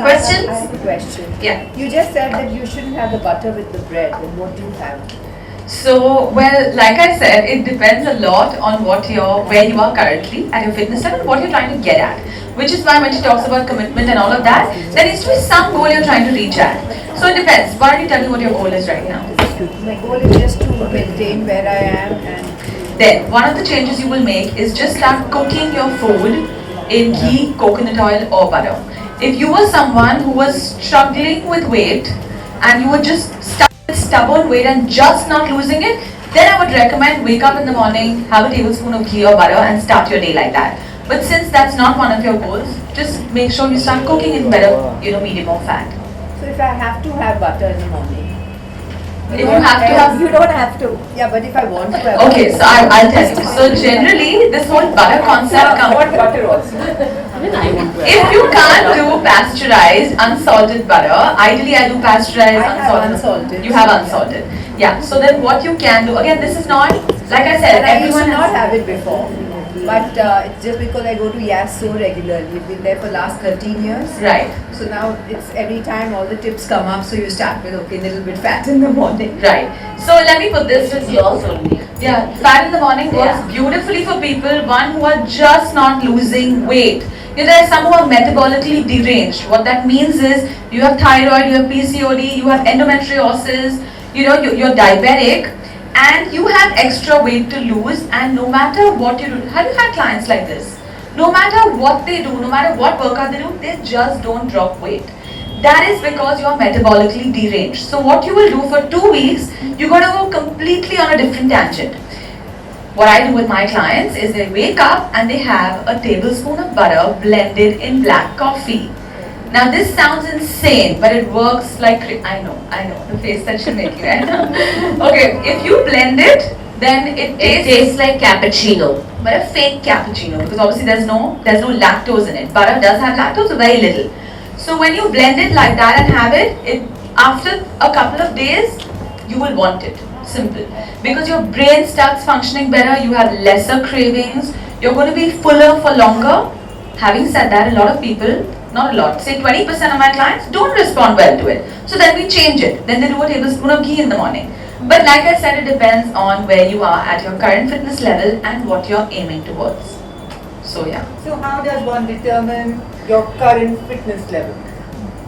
Questions? I have a question. Yeah. You just said that you shouldn't have the butter with the bread. Then what do you have? So, well, like I said, it depends a lot on where you are currently at your fitness level, what you're trying to get at. Which is why when she talks about commitment and all of that, there needs to be some goal you're trying to reach at. So it depends. Why don't you tell me what your goal is right now? My goal is just to maintain where I am, and Then, one of the changes you will make is just start cooking your food in ghee, coconut oil or butter. If you were someone who was struggling with weight and you were just stuck with stubborn weight and just not losing it, then I would recommend wake up in the morning, have a tablespoon of ghee or butter and start your day like that. But since that's not one of your goals, just make sure you start cooking in better, medium or fat. so if I have to have butter in the morning, If you have to have you don't have to. Yeah, but if I want to have. Okay, so I'll tell you. So generally, this whole butter concept comes. What butter also? If you can't do pasteurized, unsalted butter, ideally I do pasteurized, I have unsalted. You have unsalted. Yeah. So then what you can do, again, this is not, like I said, And I used everyone to not has, have it before. But it's just because I go to Yas so regularly. We've been there for last 13 years. right, So now it's every time all the tips come up, so you start with, okay, little bit fat in the morning. right. So let me put this. This is yours only. Yeah, fat in the morning works Yeah. beautifully for people, one who are just not losing weight. There are some who are metabolically deranged. What that means is you have thyroid, you have PCOD, you have endometriosis, you're diabetic, and you have extra weight to lose, and no matter what you do, have you had clients like this? No matter what they do, no matter what workout they do, they just don't drop weight. That is because you are metabolically deranged. So what you will do for 2 weeks, you're going to go completely on a different tangent. What I do with my clients is they wake up and they have a tablespoon of butter blended in black coffee. Now this sounds insane, but it works like, I know, the face that you're making right now. Okay, if you blend it, then it tastes like cappuccino. but a fake cappuccino, because obviously there's no lactose in it. Butter does have lactose, but very little. So when you blend it like that and have it after a couple of days, you will want it. Simple. Because your brain starts functioning better, you have lesser cravings, you're going to be fuller for longer. Having said that, a lot of people, not a lot, say 20% of my clients don't respond well to it. So then we change it. Then they do a tablespoon of ghee in the morning. But like I said, it depends on where you are at your current fitness level and what you're aiming towards. So yeah. So how does one determine your current fitness level?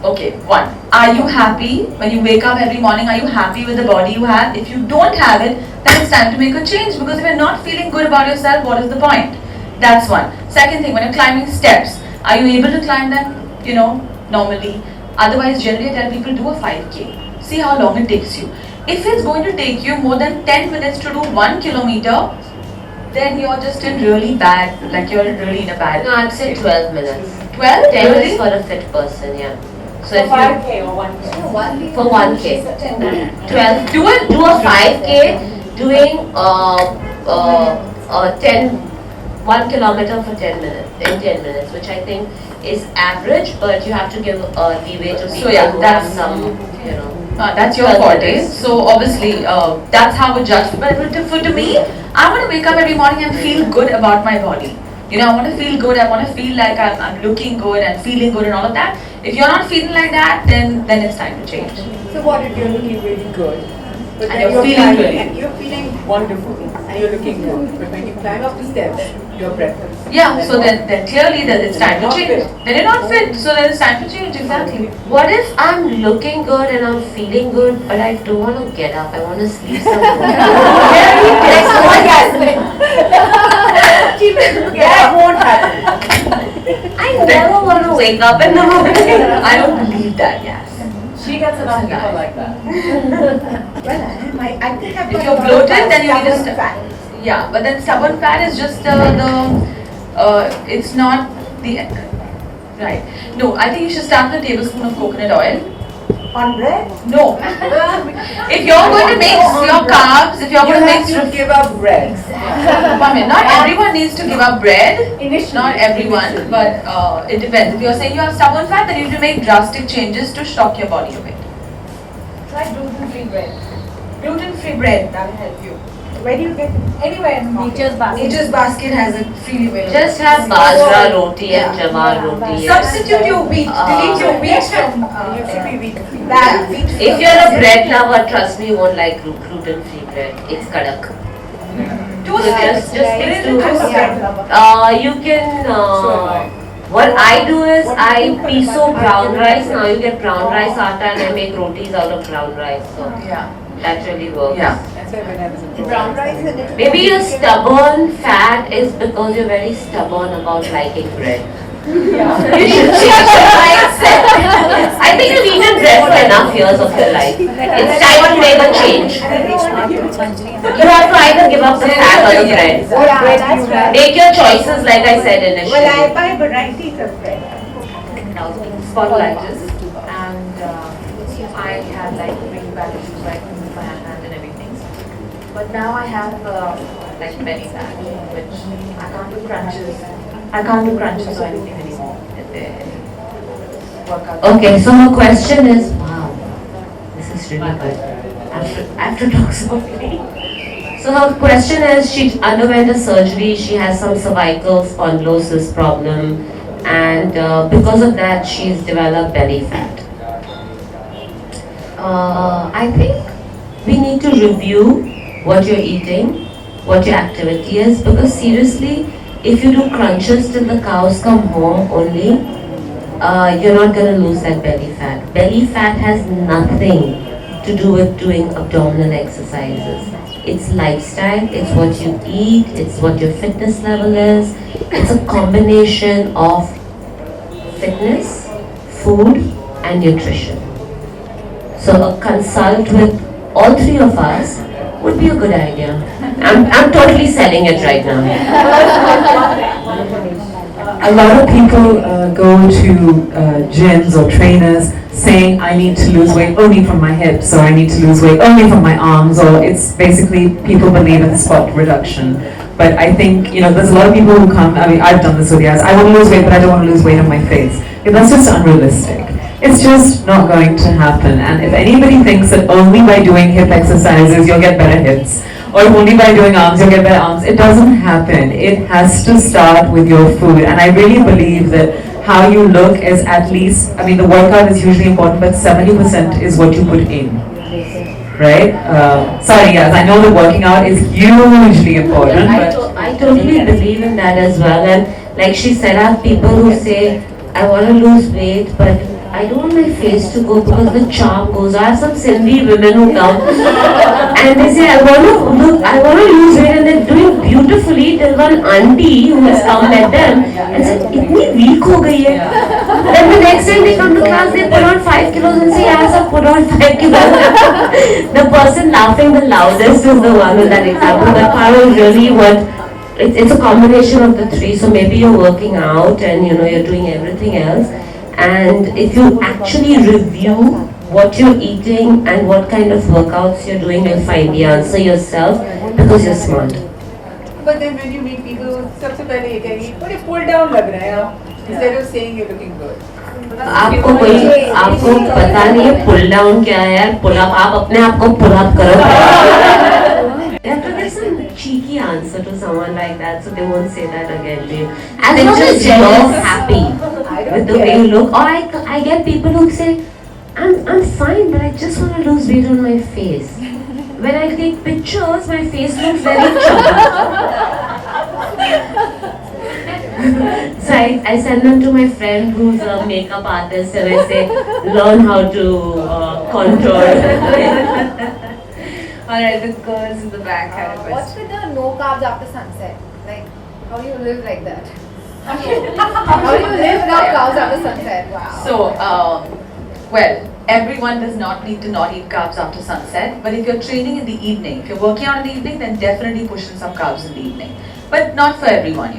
Okay, one, are you happy when you wake up every morning? Are you happy with the body you have? If you don't have it, then it's time to make a change, because if you're not feeling good about yourself, what is the point? That's one. Second thing, when you're climbing steps, are you able to climb them, normally? Otherwise, generally I tell people do a 5K. See how long it takes you. If it's going to take you more than 10 minutes to do 1 kilometer, then you're just in really bad, you're really in a bad No, I'd say 12 minutes. 12? 10 Really? minutes for a fit person, yeah. So For if you 5K or 1K? for 1K, 12. Do a 5K doing 1 kilometer for 10 minutes in 10 minutes, which I think is average, but you have to give leeway to people yeah, who that's- have some, That's your 12 forte. minutes. So obviously, that's how we judge. But to me, I want to wake up every morning and feel good about my body. I want to feel good. I want to feel like I'm looking good and feeling good and all of that. If you're not feeling like that, then it's time to change. So what if you're looking really good? But And then you're feeling climbing really- and you're feeling wonderful and you're looking good. But when you climb up the steps, you're breathless. Yeah. So then clearly that it's time to change. Then you're not fit. So then it's time to change. Exactly. What if I'm looking good and I'm feeling good, but I don't want to get up? I want to sleep somewhere. That won't happen. I never want to wake up in the morning. I don't believe that. Yes. She gets enough people like that. Well, I think I've If got you're a lot of bloated, then you need to stubborn fat. Yeah, but then stubborn fat is just it's not the right. No, I think you should start with a tablespoon of coconut oil. On bread? No. If you're going to mix your carbs, if you're You going to have mix to give up bread. not everyone needs to give up bread. Initially. Not everyone, but it depends. If you're saying you have stubborn fat, then you need to make drastic changes to shock your body a bit. Try gluten-free bread. Gluten-free bread, that will help you. Where do you get it? Anywhere in the market. Nature's basket. Nature's Basket has it freely available. Just have bajra roti and jawar roti. Substitute your wheat. Delete your wheat from. That wheat. If you're a bread lover, trust me, you won't like gluten-free bread. It's kadak. Toast So it. just stick to Yeah. you can. What I do is I piso brown rice. Now you get brown rice atta and I make rotis out of brown rice. So Yeah. that really works. Yeah. That's why when I was in Brown rice is a little Maybe you're stubborn. Fat is because you're very stubborn about liking bread. You should change your mindset. I think you've eaten bread for enough years of your life. It's time to make a change. You have to either give up the fat or the bread. What bread do you have? Make your choices like I said Well, I initially. buy varieties of bread. Spotlights and I had like really bad issues like with my hand and everything. But now I have like belly fat, which I can't do crunches. I can't do crunches or anything anymore. Workout. Okay, so her question is, wow, this is really good. I have to talk softly. So her question is, she underwent a surgery, she has some cervical spondylosis problem, and because of that she's developed belly fat. I think we need to review what you're eating, what your activity is, because seriously, if you do crunches till the cows come home only, you're not going to lose that belly fat. Belly fat has nothing to do with doing abdominal exercises. It's lifestyle, it's what you eat, it's what your fitness level is. It's a combination of fitness, food and nutrition. So a consult with all three of us would be a good idea. I'm totally selling it right now. A lot of people go to gyms or trainers saying I need to lose weight only from my hips, or I need to lose weight only from my arms, or it's basically people believe in spot reduction. But I think, there's a lot of people who come, I've done this with you guys, I want to lose weight but I don't want to lose weight on my face. That's just unrealistic. It's just not going to happen. And if anybody thinks that only by doing hip exercises you'll get better hips, or only by doing arms you'll get better arms, it doesn't happen. It has to start with your food. And I really believe that how you look is at least, the workout is usually important, but 70% is what you put in. Right? Sorry guys, I know that working out is hugely important. I totally believe in that as well. And like she said, I have people who say, I want to lose weight, but I don't want my face to go because the charm goes. I have some Sindhi women who come and they say, I want to lose weight, and they're doing beautifully till one auntie who has come met them and said, "Itni weak ho gayi hai." Then the next time they come to class, they put on 5 kilos and say, yes, I've put on 5 kilos. The person laughing the loudest is the one with that example. But Carol, really it's a combination of the three. So maybe you're working out and you're doing everything else. And if you actually review what you're eating and what kind of workouts you're doing, you'll find the answer yourself because you're smart. But then when you meet people, सबसे पहले ये कहेंगे, बड़े pull down लग रहे हैं आप, instead of saying you're looking good. आपको पता नहीं है पुल डाउन क्या है यार, पुल अप, आप अपने आप को पुल अप करो. You have to get some cheeky answer to someone like that so they won't say that again to you. As long as you're happy with the way you look. Or I get people who say, I'm fine but I just want to lose weight on my face. When I take pictures, my face looks very chubby. So I send them to my friend who's a makeup artist and I say, learn how to contour. Alright, the girls in the back had a What's question. with the no carbs after sunset? Like, how do you live like that? How do you live without carbs after sunset? Wow. So, well, everyone does not need to not eat carbs after sunset, but if you're training in the evening, if you're working out in the evening, then definitely push in some carbs in the evening. But not for everyone,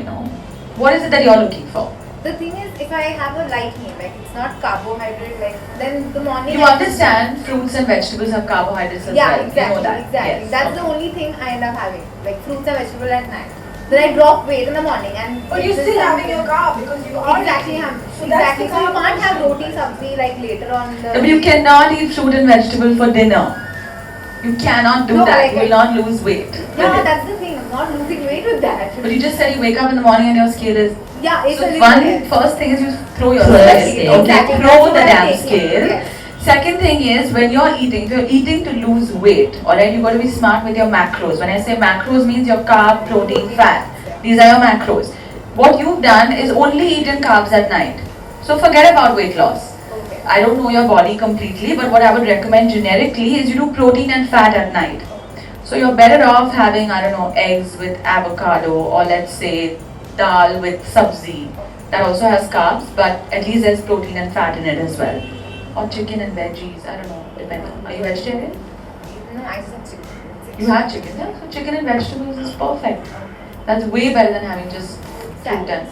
What is it that you're looking for? The thing is, if I have a light meal, like it's not carbohydrate, like then the morning. You understand fruits and vegetables have carbohydrates as Yeah, well. exactly, You know that. exactly. Yes. That's the only thing I end up having, like fruits and vegetables at night. Then I drop weight in the morning and. But you're it's still just having your carb because you are Exactly, exactly. So you can't have roti sabzi like later on. But you cannot eat fruit and vegetable for dinner. You cannot do No, that. like You will not lose weight. with Yeah, it. that's the thing. I'm not losing weight with that. But you just said you wake up in the morning and your scale is. Yeah, it's a So little one less. first thing is you throw Throw yourself. a Okay, scale. Exactly, throw that's the what I'm damn taking. scale. Yes. Second thing is when you're eating, if you're eating to lose weight, alright, you got to be smart with your macros. When I say macros means your carb, protein, fat. These are your macros. What you've done is only eaten carbs at night. So forget about weight loss. Okay. I don't know your body completely, but what I would recommend generically is you do protein and fat at night. So you're better off having, I don't know, eggs with avocado, or let's say dal with sabzi. That also has carbs, but at least there's protein and fat in it as well. Or chicken and veggies, I don't know, depending. Are you vegetarian? No, I just had chicken. You had chicken, yeah? So chicken and vegetables is perfect. That's way better than having just fruit and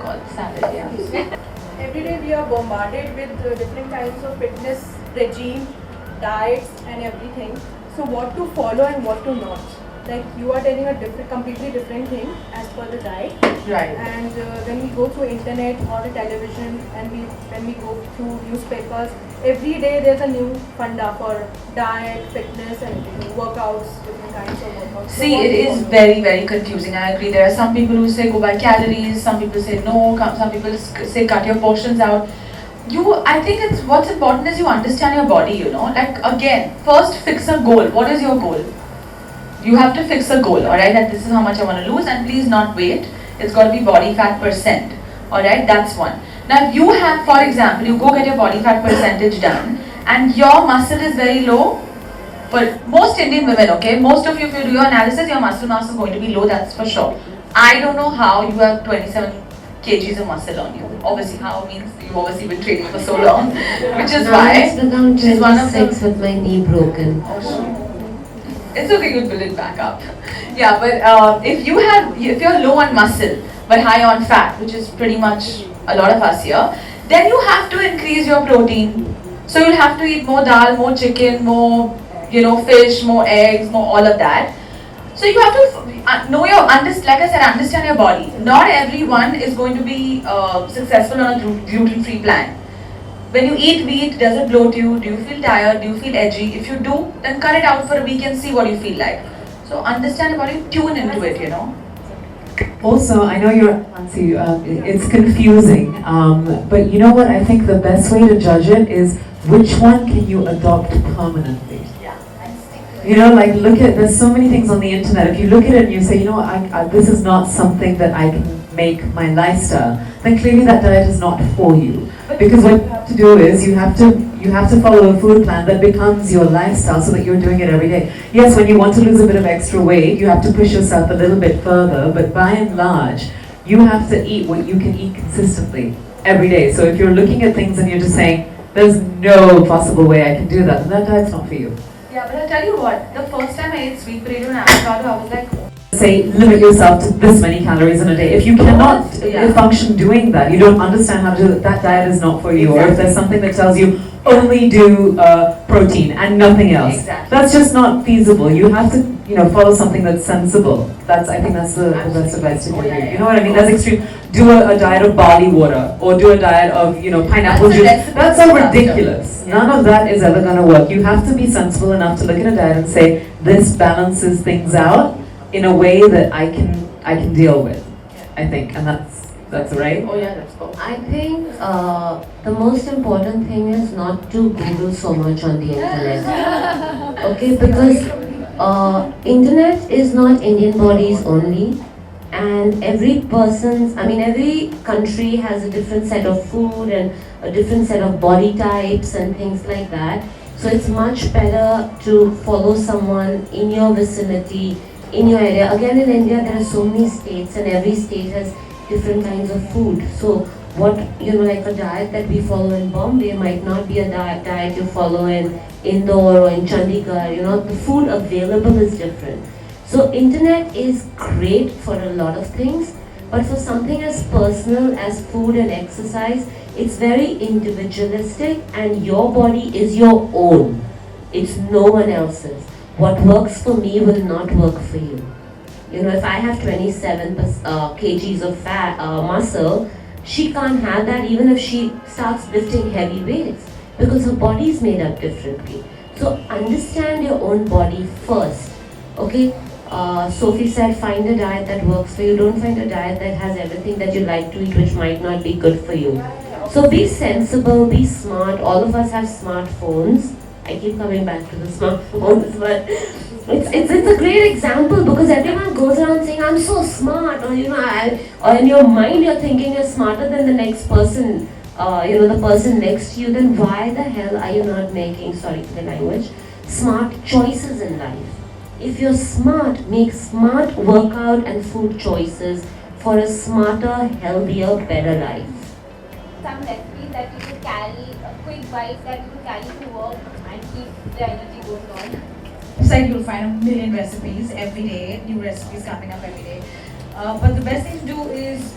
called salad, yeah. Every day we are bombarded with different kinds of fitness regime, diets and everything. So what to follow and what to not. Like you are telling a completely different thing as per the diet. Right. And when we go through internet or the television and when we go through newspapers, every day there's a new funda for diet, fitness and everything, workouts, different kinds of workouts. So See, what it to is follow? very, very confusing. I agree. There are some people who say go by calories, some people say no, some people say cut your portions out. I think it's what's important is you understand your body, you know. Like again, first fix a goal. What is your goal? You have to fix a goal, alright, that this is how much I want to lose, and please not weight. It's got to be body fat percent, alright, that's one. Now if you have, for example, you go get your body fat percentage done, and your muscle is very low, for most Indian women, okay, most of you, if you do your analysis, your muscle mass is going to be low, that's for sure. I don't know how you have 27 kgs of muscle on you. Obviously, how means you've obviously been training for so long, which is Now why, it's become which is one of the 26 with my knee broken. it's okay, you'll build it back up. Yeah, but if you're low on muscle but high on fat, which is pretty much a lot of us here, then you have to increase your protein. So you'll have to eat more dal, more chicken, more fish, more eggs, more all of that. So you have to know like I said, understand your body. Not everyone is going to be successful on a gluten-free plan. When you eat wheat, does it bloat you? Do you feel tired? Do you feel edgy? If you do, then cut it out for a week and see what you feel like. So understand about it, tune into it, Also, I know it's confusing, but you know what? I think the best way to judge it is which one can you adopt permanently. Like there's so many things on the internet. If you look at it and you say, this is not something that I can make my lifestyle, then clearly that diet is not for you. Because what you have to do is you have to follow a food plan that becomes your lifestyle so that you're doing it every day. Yes, when you want to lose a bit of extra weight, you have to push yourself a little bit further, but by and large, you have to eat what you can eat consistently every day. So if you're looking at things and you're just saying, there's no possible way I can do that, then that diet's not for you. Yeah, but I'll tell you what, the first time I ate sweet potato and avocado, I was like, Say, limit yourself to this many calories in a day. If you cannot function doing that, you don't understand how to do that diet is not for you. Or if there's something that tells you only do protein and nothing else, that's just not feasible. You have to, follow something that's sensible. I think that's the best advice to give you. You know what I mean? That's extreme. Do a diet of barley water, or do a diet of, pineapple juice. That's so ridiculous. None of that is ever going to work. You have to be sensible enough to look at a diet and say, this balances things out in a way that I can deal with, I think, and that's right. oh yeah, that's cool. I think the most important thing is not to Google so much on the internet. Okay, because internet is not Indian bodies only, and every country has a different set of food and a different set of body types and things like that. So it's much better to follow someone in your vicinity, in your area. Again, in India, there are so many states, and every state has different kinds of food. So what, like a diet that we follow in Bombay might not be a diet you follow in Indore or in Chandigarh. The food available is different. So internet is great for a lot of things, but for something as personal as food and exercise, it's very individualistic, and your body is your own. It's no one else's. What works for me will not work for you. If I have 27 kgs of fat muscle, she can't have that even if she starts lifting heavy weights, because her body is made up differently. So understand your own body first. Okay? Sophie said find a diet that works for you. Don't find a diet that has everything that you like to eat which might not be good for you. So be sensible, be smart. All of us have smartphones. I keep coming back to the smartphones, but it's a great example because everyone goes around saying I'm so smart, or or in your mind you're thinking you're smarter than the next person, the person next to you. Then why the hell are you not making, sorry for the language, smart choices in life? If you're smart, make smart workout and food choices for a smarter, healthier, better life. Some recipe that you could carry, a quick bite that you could carry to work and keep the energy going on. Website you'll find a million recipes every day, new recipes coming up every day. But the best thing to do is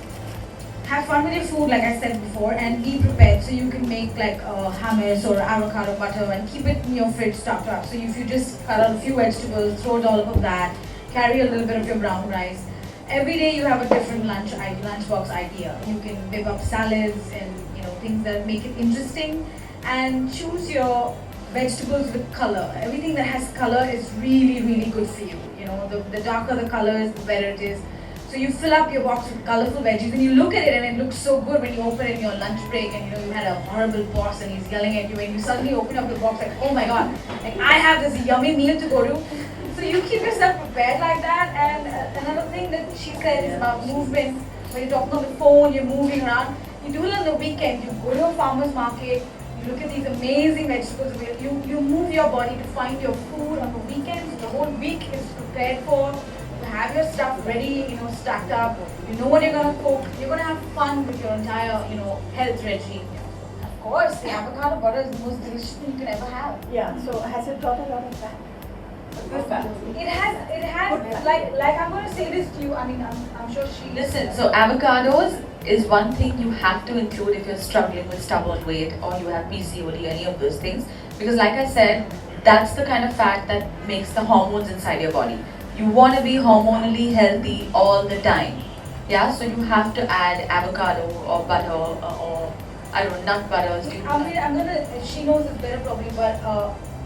have fun with your food, like I said before, and be prepared. So you can make like hummus or avocado butter and keep it in your fridge stocked up. So if you just cut out a few vegetables, throw a dollop of that, carry a little bit of your brown rice. Every day you have a different lunchbox idea. You can whip up salads and things that make it interesting, and choose your vegetables with color. Everything that has color is really, really good for you. The darker the color is, the better it is. So you fill up your box with colorful veggies and you look at it and it looks so good when you open it in your lunch break and you had a horrible boss and he's yelling at you and you suddenly open up the box like, oh my god, like I have this yummy meal to go to. So you keep yourself prepared like that. And another thing that she said is about movement. When you're talking on the phone, you're moving around. You do it on the weekend. You go to a farmer's market, you look at these amazing vegetables. You move your body to find your food on the weekends. The whole week is prepared for. You have your stuff ready, stacked up. You know what you're gonna cook. You're gonna have fun with your entire, health regime. Of course, the avocado butter is the most delicious thing you can ever have. Yeah, so has it got a lot of fat? Good fat. It has, like I'm going to say this to you. I mean, I'm sure she. Listen, so avocados is one thing you have to include if you're struggling with stubborn weight or you have PCOD, any of those things. Because like I said, that's the kind of fat that makes the hormones inside your body. You want to be hormonally healthy all the time. Yeah, so you have to add avocado or butter or I don't know, nut butters. She knows this better probably, but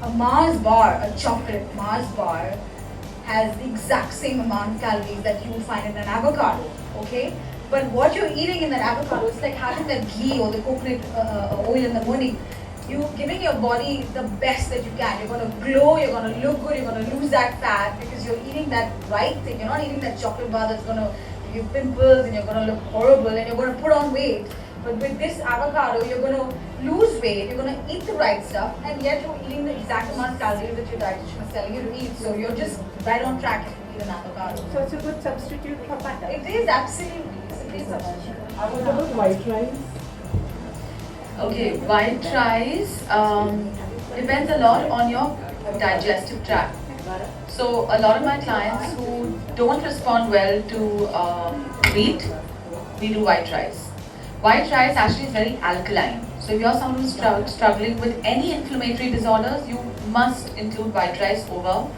a Mars bar, a chocolate Mars bar, has the exact same amount of calories that you will find in an avocado, okay? But what you're eating in that avocado, it's like having that ghee or the coconut oil in the morning. You're giving your body the best that you can. You're going to glow, you're going to look good, you're going to lose that fat because you're eating that right thing. You're not eating that chocolate bar that's going to give you pimples and you're going to look horrible and you're going to put on weight. But with this avocado, you're going to lose weight, you're going to eat the right stuff, and yet you're eating the exact amount of calories that your dietitian is telling you to eat. So you're just right on track if you eat an avocado. So it's a good substitute for butter. It is, absolutely. It is a substitute. What about white rice? Okay, white rice depends a lot on your digestive tract. So a lot of my clients who don't respond well to wheat, we do white rice. White rice actually is very alkaline. So if you're someone who's struggling with any inflammatory disorders, you must include white rice over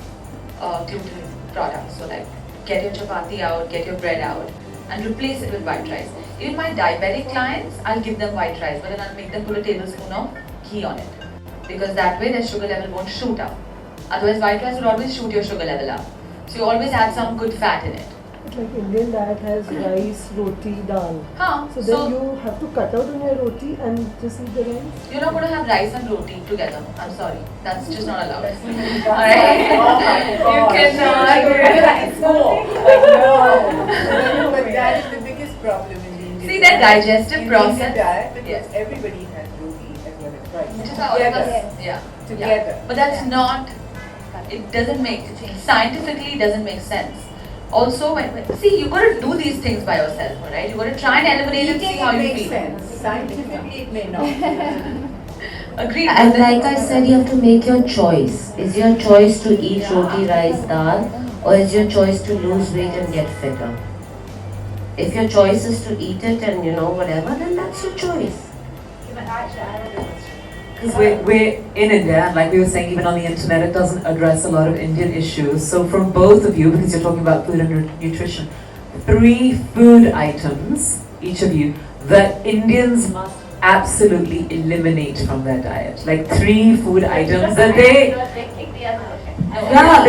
gluten products. So like get your chapati out, get your bread out and replace it with white rice. Even my diabetic clients, I'll give them white rice, but then I'll make them put a tablespoon of ghee on it. Because that way their sugar level won't shoot up. Otherwise white rice will always shoot your sugar level up. So you always add some good fat in it. It's like Indian diet has rice, roti, dal. So then you have to cut out on your roti and just eat the rice? You're not going to have rice and roti together. I'm sorry. That's just not allowed. Alright? You cannot. It's more. No, but that is the biggest problem in the Indian See, that digestive process. Indian diet, because Yes. everybody has roti as well as rice. Which is how all of us, Together. But that's not, it doesn't make, scientifically it doesn't make sense. Also, see, you got to do these things by yourself, alright? You got to try and eliminate and see how you makes feel. sense. Scientifically, it may not. Agreed. And like I said, you have to make your choice. Is your choice to eat roti, rice, dal, or is your choice to lose weight and get fitter? If your choice is to eat it and whatever, then that's your choice. Because we're in India, and like we were saying, even on the internet, it doesn't address a lot of Indian issues. So from both of you, because you're talking about food and nutrition, 3 food items, each of you, that Indians must absolutely eliminate from their diet. Like 3 food items that they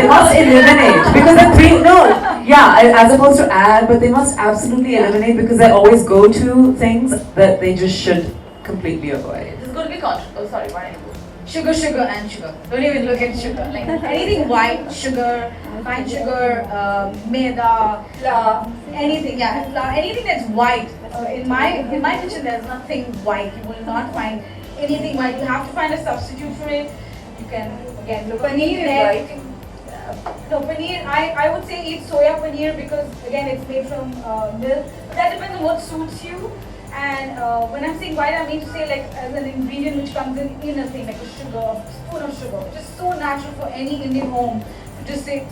must eliminate because the 3 no as opposed to add, but they must absolutely eliminate because they always go to things that they just should completely avoid. This is going to be controversial. Oh, sorry, why don't you go? Sugar, sugar, and sugar. Don't even look at sugar. Like anything white, sugar, fine sugar, maida, anything. Yeah, flour, anything that's white. In my kitchen, there's nothing white. You will not find anything white. You have to find a substitute for it. You can again look Paneer is white. No, paneer, I would say eat soya paneer because again it's made from milk. But that depends on what suits you. And when I'm saying white, I mean to say like as an ingredient which comes in a thing, like a sugar, a spoon of sugar, which is so natural for any Indian home to just say,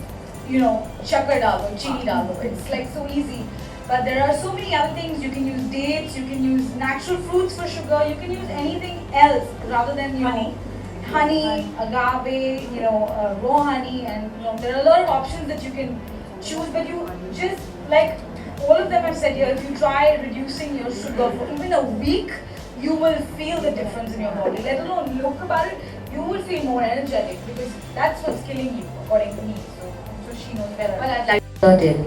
chakar dal do, chini dal do. It's like so easy. But there are so many other things. You can use dates, you can use natural fruits for sugar, you can use anything else rather than honey, agave, raw honey, and there are a lot of options that you can choose. But you just like all of them I've said here, if you try reducing your sugar for even a week, you will feel the difference in your body. Let alone look about it, you will feel more energetic because that's what's killing you, according to me. So she knows better. Well, I'd like certain.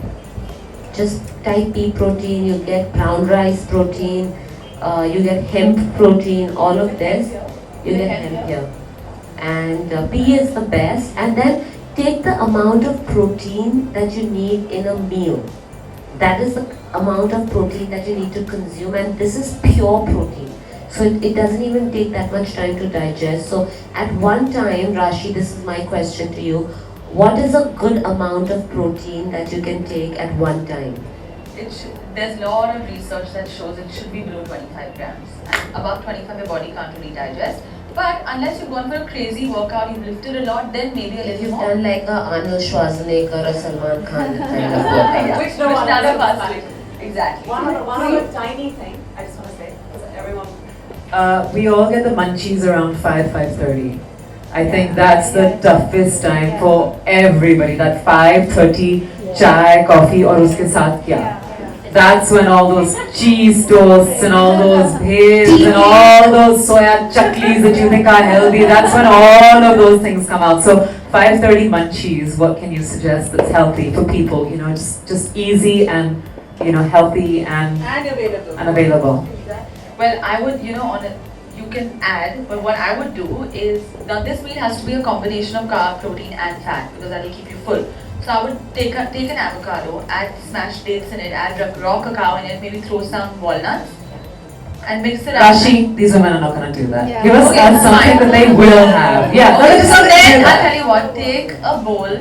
Just type pea protein, you get brown rice protein, you get hemp protein, all of this, you get hemp here. And pea is the best. And then take the amount of protein that you need in a meal. That is the amount of protein that you need to consume, and this is pure protein. So it doesn't even take that much time to digest. So at one time, Rashi, this is my question to you, what is a good amount of protein that you can take at one time? There's a lot of research that shows it should be below 25 grams. And above 25, your body can't really digest. But unless you've gone for a crazy workout, you've lifted a lot, then maybe a If little you've more. done like a Arnold Schwarzenegger or Salman Khan kind of workout. Which none of us do. Exactly. One other tiny thing I just want to say, because everyone. We all get the munchies around 5:30. I think that's the toughest time for everybody. That 5:30 chai, coffee, or uske saath kya? That's when all those cheese toasts and all those bhels and all those soya chaklis that you think are healthy, that's when all of those things come out. So 5:30 munchies, what can you suggest that's healthy for people? Just easy and healthy and available. Well, I would, you can add, but what I would do is, now this meal has to be a combination of carb, protein and fat because that will keep you full. So I would take an avocado, add smashed dates in it, add raw cacao in it, maybe throw some walnuts and mix it up. Rashi, these women are not going to do that. Yeah. Give us something that they will have. Yeah. Okay, just so then do I'll that. tell you what, take a bowl,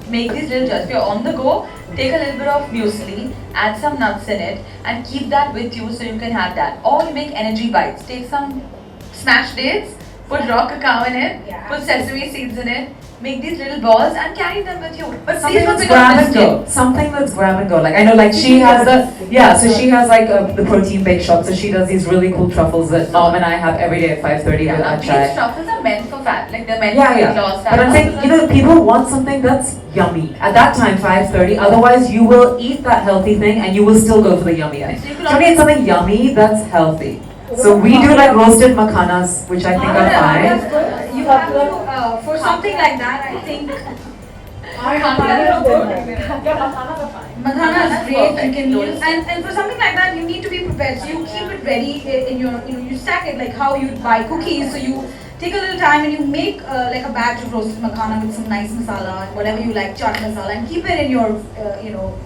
make these little jars. If you're on the go, take a little bit of muesli, add some nuts in it and keep that with you so you can have that. Or you make energy bites. Take some smashed dates, put raw cacao in it, put sesame seeds in it, make these little balls and carry them with you. But Something please don't that's become grab and biscuit. go. Something that's grab and go. Like I know, like she has so she has like the protein bake shop. So she does these really cool truffles that Mom and I have every day at 5:30 with our These chai. truffles are meant for fat, like they're meant for weight loss. But I'm saying, people want something that's yummy at that time, 5:30. Otherwise, you will eat that healthy thing and you will still go for the yummy thing. So you can So you need something yummy that's healthy. So we do like roasted makhanas, which I think are fine. You have to, for something like that, I think Makhana is great, you can use, and for something like that, you need to be prepared. So you keep it ready in your, you stack it like how you buy cookies. So you take a little time and you make like a batch of roasted makhana with some nice masala and whatever you like, chaat masala, and keep it in your,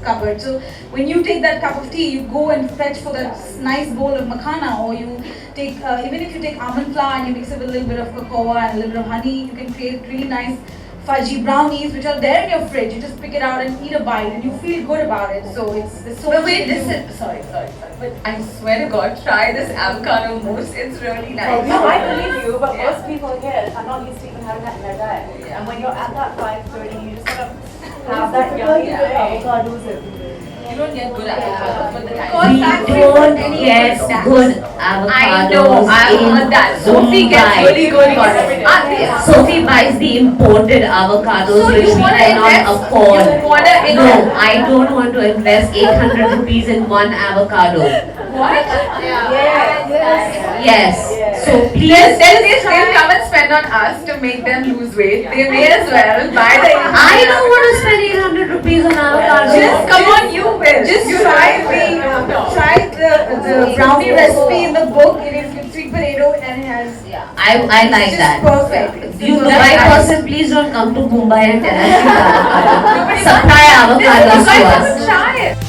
cupboard. So when you take that cup of tea, you go and fetch for that nice bowl of makhana, or you take, even if you take almond flour and you mix it with a little bit of cocoa and a little bit of honey, you can create really nice fudgy brownies which are there in your fridge. You just pick it out and eat a bite and you feel good about it. So it's so But much wait, you can do. listen, sorry. But I swear to God, try this avocado mousse. It's really nice. No, I believe you, but most people here are not used to even having that in their diet. And when you're at that 5:30, you just sort of have that yummy Avocados everywhere. You don't get good avocados, but the We time. don't get good avocados I know, I've heard that. Sophie gets really good ones. Sophie buys the imported avocados So which you we wanna cannot invest- afford. you wanna No, I don't want to invest 800 rupees in one avocado. What? Yes. So Please, please. they'll come and spend on us to make them lose weight. They may as well buy the. I don't want to spend 800 rupees on avocado. Just come on, you will. Just try the brownie recipe in the book. It is with sweet potato and it has I like it's that. just perfect. You Dubai person, please don't come to Mumbai and tell us you have avocado. Supply avocados to us. Try it.